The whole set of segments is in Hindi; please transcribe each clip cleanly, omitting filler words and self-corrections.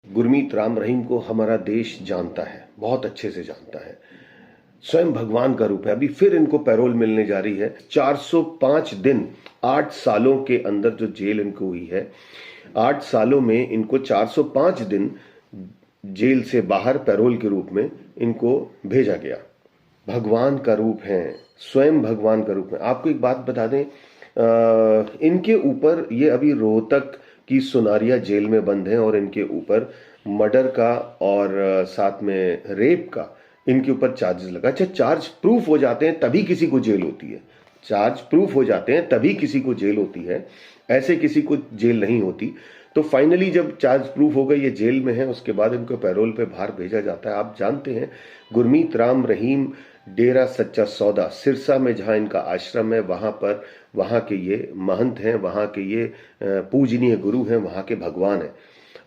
गुरमीत राम रहीम को हमारा देश जानता है, बहुत अच्छे से जानता है। स्वयं भगवान का रूप है। अभी फिर इनको पैरोल मिलने जा रही है। 405 दिन 8 सालों के अंदर जो जेल इनको हुई है, 8 सालों में इनको 405 दिन जेल से बाहर पैरोल के रूप में इनको भेजा गया। भगवान का रूप है, स्वयं भगवान का रूप है। आपको एक बात बता दें, इनके ऊपर ये अभी रोहतक की सुनारिया जेल में बंद हैं और इनके ऊपर मर्डर का और साथ में रेप का इनके ऊपर चार्जेस लगा। अच्छा, चार्ज प्रूफ हो जाते हैं तभी किसी को जेल होती है। चार्ज प्रूफ हो जाते हैं तभी किसी को जेल होती है, ऐसे किसी को जेल नहीं होती। तो फाइनली जब चार्ज प्रूफ हो गए, ये जेल में है, उसके बाद इनको पैरोल पे बाहर भेजा जाता है। आप जानते हैं गुरमीत राम रहीम डेरा सच्चा सौदा सिरसा में जहां इनका आश्रम है, वहां के ये महंत हैं, वहां के ये पूजनीय गुरु हैं, वहां के भगवान हैं।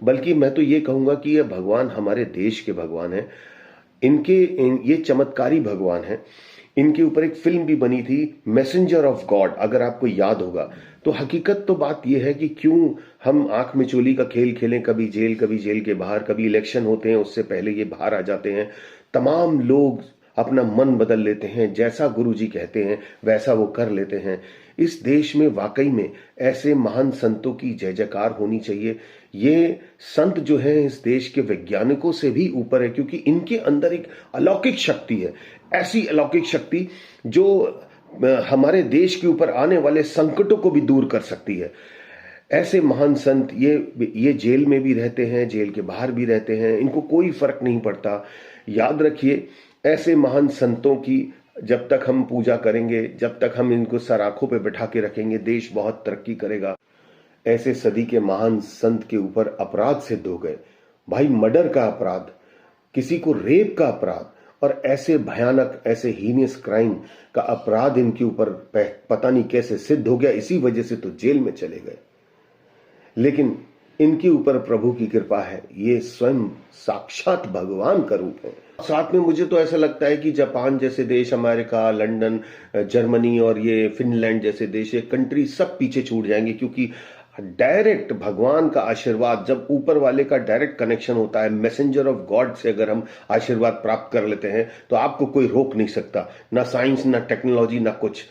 बल्कि मैं तो ये कहूंगा कि ये भगवान हमारे देश के भगवान हैं। ये चमत्कारी भगवान हैं। इनके ऊपर एक फिल्म भी बनी थी, मैसेंजर ऑफ गॉड, अगर आपको याद होगा। तो हकीकत तो बात यह है कि क्यों हम आंख मिचोली का खेल खेलें, कभी जेल के बाहर, कभी इलेक्शन होते हैं उससे पहले ये बाहर आ जाते हैं। तमाम लोग अपना मन बदल लेते हैं, जैसा गुरुजी कहते हैं वैसा वो कर लेते हैं। इस देश में वाकई में ऐसे महान संतों की जय जयकार होनी चाहिए। ये संत जो है इस देश के वैज्ञानिकों से भी ऊपर है, क्योंकि इनके अंदर एक अलौकिक शक्ति है, ऐसी अलौकिक शक्ति जो हमारे देश के ऊपर आने वाले संकटों को भी दूर कर सकती है। ऐसे महान संत ये जेल में भी रहते हैं, जेल के बाहर भी रहते हैं, इनको कोई फर्क नहीं पड़ता। याद रखिए, ऐसे महान संतों की जब तक हम पूजा करेंगे, जब तक हम इनको सर आंखों पे बिठा के रखेंगे, देश बहुत तरक्की करेगा। ऐसे सदी के महान संत के ऊपर अपराध सिद्ध हो गए, भाई, मर्डर का अपराध, किसी को रेप का अपराध, और ऐसे भयानक, ऐसे हीनियस क्राइम का अपराध इनके ऊपर पता नहीं कैसे सिद्ध हो गया। इसी वजह से तो जेल में चले गए। लेकिन इनके ऊपर प्रभु की कृपा है, ये स्वयं साक्षात भगवान का रूप है। साथ में मुझे तो ऐसा लगता है कि जापान जैसे देश, अमेरिका, लंदन, जर्मनी और ये फिनलैंड जैसे देश, ये कंट्री सब पीछे छूट जाएंगे, क्योंकि डायरेक्ट भगवान का आशीर्वाद, जब ऊपर वाले का डायरेक्ट कनेक्शन होता है, मैसेंजर ऑफ गॉड से अगर हम आशीर्वाद प्राप्त कर लेते हैं तो आपको कोई रोक नहीं सकता, ना साइंस, ना टेक्नोलॉजी, ना कुछ।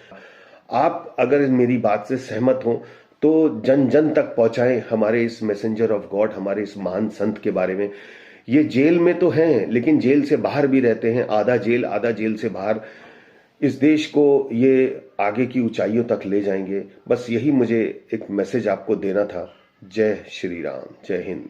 आप अगर मेरी बात से सहमत हो तो जन जन तक पहुंचाएं हमारे इस मैसेंजर ऑफ गॉड, हमारे इस महान संत के बारे में। ये जेल में तो हैं, लेकिन जेल से बाहर भी रहते हैं, आधा जेल से बाहर। इस देश को ये आगे की ऊंचाइयों तक ले जाएंगे। बस यही मुझे एक मैसेज आपको देना था। जय श्री राम, जय हिंद।